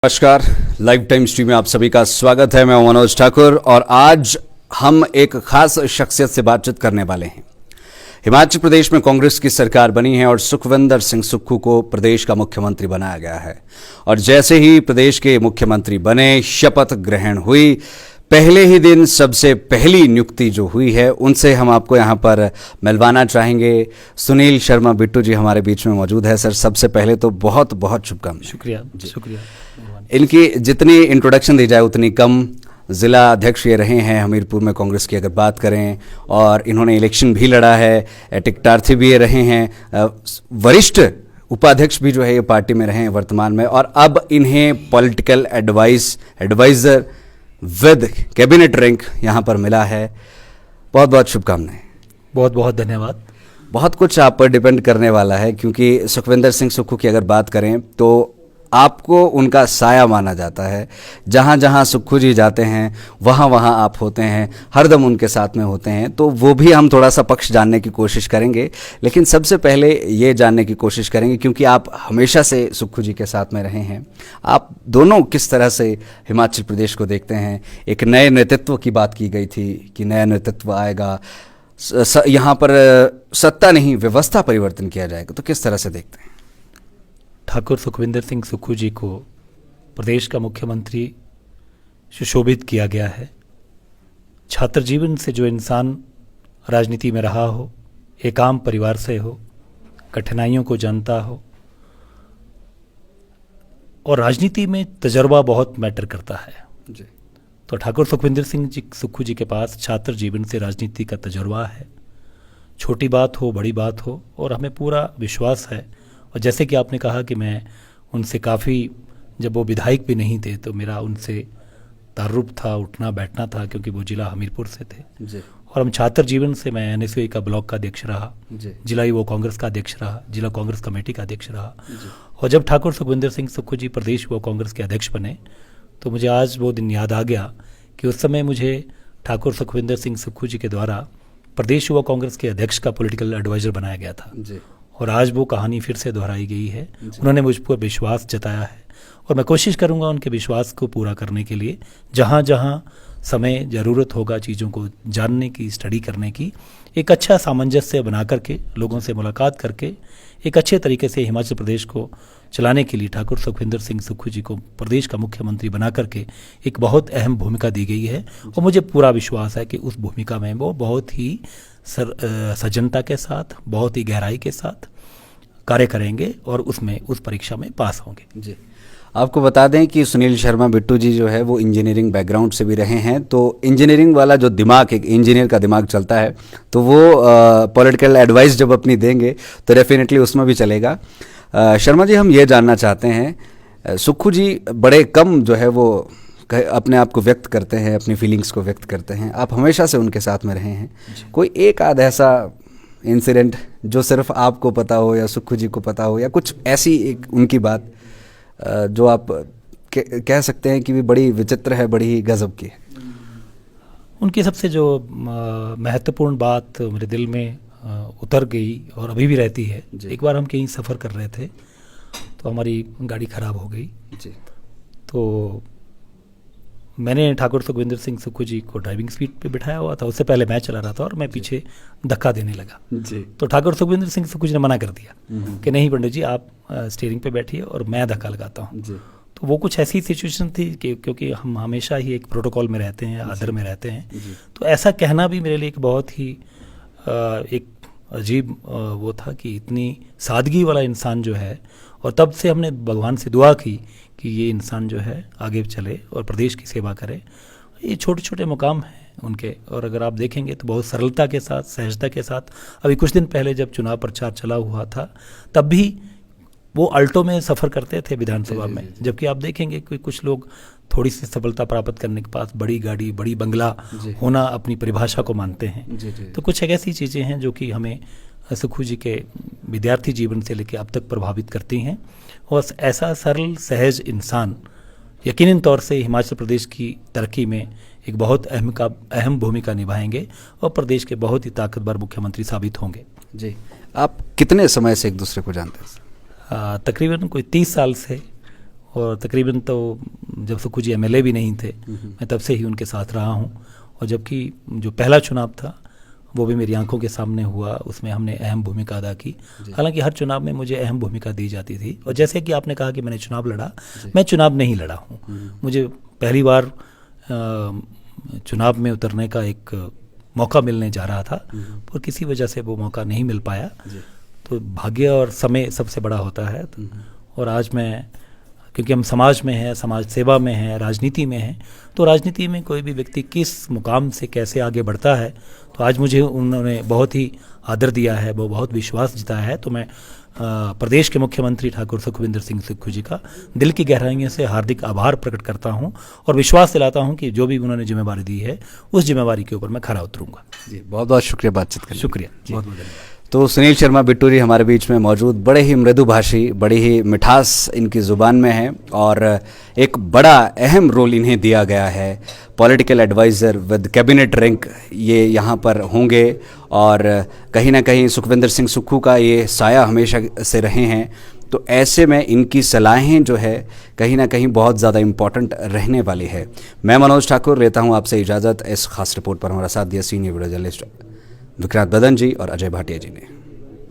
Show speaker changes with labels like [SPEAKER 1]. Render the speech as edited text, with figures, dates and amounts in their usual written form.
[SPEAKER 1] नमस्कार, live time stream में आप सभी का स्वागत है। मैं मनोज ठाकुर और आज हम एक खास शख्सियत से बातचीत करने वाले हैं। हिमाचल प्रदेश में कांग्रेस की सरकार बनी है और सुखविंदर सिंह सुक्खू को प्रदेश का मुख्यमंत्री बनाया गया है। और जैसे ही प्रदेश के मुख्यमंत्री बने, शपथ ग्रहण हुई, पहले ही दिन सबसे पहली नियुक्ति जो हुई है उनसे हम आपको यहाँ पर मिलवाना चाहेंगे। सुनील शर्मा बिट्टू जी हमारे बीच में मौजूद है। सर, सबसे पहले तो बहुत बहुत शुभकामनाएं।
[SPEAKER 2] शुक्रिया।
[SPEAKER 1] इनकी जितनी इंट्रोडक्शन दी जाए उतनी कम। ज़िला अध्यक्ष ये रहे हैं हमीरपुर में कांग्रेस की अगर बात करें, और इन्होंने इलेक्शन भी लड़ा है। टिकटार्थी भी ये रहे हैं, वरिष्ठ उपाध्यक्ष भी जो है ये पार्टी में रहे हैं वर्तमान में, और अब इन्हें political adviser with cabinet rank यहाँ पर मिला है। बहुत बहुत शुभकामनाएं।
[SPEAKER 2] बहुत बहुत धन्यवाद।
[SPEAKER 1] बहुत कुछ आप पर डिपेंड करने वाला है, क्योंकि सुखविंदर सिंह सुक्खू की अगर बात करें तो आपको उनका साया माना जाता है। जहाँ जहाँ सुक्खू जी जाते हैं वहाँ वहाँ आप होते हैं, हरदम उनके साथ में होते हैं। तो वो भी हम थोड़ा सा पक्ष जानने की कोशिश करेंगे, लेकिन सबसे पहले ये जानने की कोशिश करेंगे, क्योंकि आप हमेशा से सुक्खू जी के साथ में रहे हैं, आप दोनों किस तरह से हिमाचल प्रदेश को देखते हैं। एक नए नेतृत्व की बात की गई थी कि नया नेतृत्व आएगा, यहाँ पर सत्ता नहीं व्यवस्था परिवर्तन किया जाएगा, तो किस तरह से देखते हैं?
[SPEAKER 2] ठाकुर सुखविंदर सिंह सुक्खू जी को प्रदेश का मुख्यमंत्री सुशोभित किया गया है। छात्र जीवन से जो इंसान राजनीति में रहा हो, एक आम परिवार से हो, कठिनाइयों को जानता हो, और राजनीति में तजर्बा बहुत मैटर करता है जी। तो ठाकुर सुखविंदर सिंह जी सुक्खू जी के पास छात्र जीवन से राजनीति का तजर्बा है। छोटी बात हो, बड़ी बात हो, और हमें पूरा विश्वास है। और जैसे कि आपने कहा कि मैं उनसे काफ़ी, जब वो विधायक भी नहीं थे तो मेरा उनसे तारुफ था, उठना बैठना था, क्योंकि वो जिला हमीरपुर से थे जी। और हम छात्र जीवन से, मैं NSU का ब्लॉक का अध्यक्ष रहा, जिला युवा कांग्रेस का अध्यक्ष रहा, जिला कांग्रेस कमेटी का अध्यक्ष रहा। और जब ठाकुर सुखविंदर सिंह सुक्खू जी प्रदेश युवा कांग्रेस के अध्यक्ष बने तो मुझे आज वो दिन याद आ गया कि उस समय मुझे ठाकुर सुखविंदर सिंह सुक्खू जी के द्वारा प्रदेश युवा कांग्रेस के अध्यक्ष का पॉलिटिकल एडवाइज़र बनाया गया था जी। और आज वो कहानी फिर से दोहराई गई है। उन्होंने मुझ पर विश्वास जताया है और मैं कोशिश करूंगा उनके विश्वास को पूरा करने के लिए, जहाँ जहाँ समय ज़रूरत होगा चीज़ों को जानने की, स्टडी करने की, एक अच्छा सामंजस्य बना करके, लोगों से मुलाकात करके एक अच्छे तरीके से हिमाचल प्रदेश को चलाने के लिए ठाकुर सुखविंदर सिंह सुक्खू जी को प्रदेश का मुख्यमंत्री बना करके एक बहुत अहम भूमिका दी गई है। और मुझे पूरा विश्वास है कि उस भूमिका में वो बहुत ही सजनता के साथ, बहुत ही गहराई के साथ कार्य करेंगे और उसमें उस परीक्षा में पास होंगे
[SPEAKER 1] जी। आपको बता दें कि सुनील शर्मा बिट्टू जी जो है वो इंजीनियरिंग बैकग्राउंड से भी रहे हैं, तो इंजीनियरिंग वाला जो दिमाग, एक इंजीनियर का दिमाग चलता है, तो वो पॉलिटिकल एडवाइस जब अपनी देंगे तो डेफिनेटली उसमें भी चलेगा। शर्मा जी, हम ये जानना चाहते हैं, सुक्खू जी बड़े कम जो है वो अपने आप को व्यक्त करते हैं, अपनी फीलिंग्स को व्यक्त करते हैं। आप हमेशा से उनके साथ में रहे हैं, कोई एक आध ऐसा इंसिडेंट जो सिर्फ आपको पता हो या सुक्खू जी को पता हो, या कुछ ऐसी एक उनकी बात जो आप कह सकते हैं कि भी बड़ी विचित्र है, बड़ी ही गजब की है?
[SPEAKER 2] उनकी सबसे जो महत्वपूर्ण बात मेरे दिल में उतर गई और अभी भी रहती है। एक बार हम कहीं सफ़र कर रहे थे तो हमारी गाड़ी ख़राब हो गई जी। तो मैंने ठाकुर सुखविंदर सिंह सुक्खू जी को ड्राइविंग सीट पे बिठाया हुआ था, उससे पहले मैं चला रहा था और मैं पीछे धक्का देने लगा जी। तो ठाकुर सुखविंदर सिंह सुक्खू जी ने मना कर दिया कि नहीं पंडित जी, आप स्टीयरिंग पे बैठिए और मैं धक्का लगाता हूँ। तो वो कुछ ऐसी सिचुएशन थी कि क्योंकि हम हमेशा ही एक प्रोटोकॉल में रहते हैं, आदर में रहते हैं, तो ऐसा कहना भी मेरे लिए एक बहुत ही एक अजीब वो था कि इतनी सादगी वाला इंसान जो है, और तब से हमने भगवान से दुआ की कि ये इंसान जो है आगे चले और प्रदेश की सेवा करे। ये छोटे छोटे मुकाम हैं उनके, और अगर आप देखेंगे तो बहुत सरलता के साथ, सहजता के साथ। अभी कुछ दिन पहले जब चुनाव प्रचार चला हुआ था तब भी वो अल्टो में सफ़र करते थे विधानसभा में, जबकि आप देखेंगे कि कुछ लोग थोड़ी सी सफलता प्राप्त करने के पास बड़ी गाड़ी, बड़ी बंगला होना अपनी परिभाषा को मानते हैं। तो कुछ ऐसी चीज़ें हैं जो कि हमें सुक्खू जी के विद्यार्थी जीवन से लेकर अब तक प्रभावित करती हैं। और ऐसा सरल सहज इंसान यकीनन तौर से हिमाचल प्रदेश की तरक्की में एक बहुत अहम भूमिका निभाएंगे और प्रदेश के बहुत ही ताकतवर मुख्यमंत्री साबित होंगे
[SPEAKER 1] जी। आप कितने समय से एक दूसरे को जानते हैं?
[SPEAKER 2] तकरीबन कोई 30 साल से और तकरीबन तो जब सुक्खू जी एमएलए भी नहीं थे, मैं तब से ही उनके साथ रहा हूँ। और जबकि जो पहला चुनाव था वो भी मेरी आंखों के सामने हुआ, उसमें हमने अहम भूमिका अदा की। हालांकि हर चुनाव में मुझे अहम भूमिका दी जाती थी। और जैसे कि आपने कहा कि मैंने चुनाव लड़ा, मैं चुनाव नहीं लड़ा हूँ। मुझे पहली बार चुनाव में उतरने का एक मौका मिलने जा रहा था, पर किसी वजह से वो मौका नहीं मिल पाया। तो भाग्य और समय सबसे बड़ा होता है। और आज मैं, क्योंकि हम समाज में हैं, समाज सेवा में हैं, राजनीति में हैं, तो राजनीति में कोई भी व्यक्ति किस मुकाम से कैसे आगे बढ़ता है, तो आज मुझे उन्होंने बहुत ही आदर दिया है, वो बहुत विश्वास जताया है। तो मैं प्रदेश के मुख्यमंत्री ठाकुर सुखविंदर सिंह सुक्खू जी का दिल की गहराइयों से हार्दिक आभार प्रकट करता हूं और विश्वास दिलाता हूं कि जो भी उन्होंने जिम्मेवारी दी है उस जिम्मेवारी के ऊपर मैं खरा उतरूंगा।
[SPEAKER 1] जी, बहुत बहुत शुक्रिया बातचीत करने।
[SPEAKER 2] शुक्रिया, बहुत बहुत धन्यवाद।
[SPEAKER 1] तो सुनील शर्मा बिट्टू जी हमारे बीच में मौजूद, बड़े ही मृदुभाषी, बड़ी ही मिठास इनकी ज़ुबान में है और एक बड़ा अहम रोल इन्हें दिया गया है। Political adviser with cabinet rank ये यहाँ पर होंगे और कहीं ना कहीं सुखविंदर सिंह सुक्खू का ये साया हमेशा से रहे हैं। तो ऐसे में इनकी सलाहें जो है कहीं ना कहीं बहुत ज़्यादा इम्पॉर्टेंट रहने वाली है। मैं मनोज ठाकुर लेता हूँ आपसे इजाज़त। इस खास रिपोर्ट पर हमारा साथ दिया सीनियर वीडियो जर्नलिस्ट विक्रांत बदन जी और अजय भाटिया जी ने।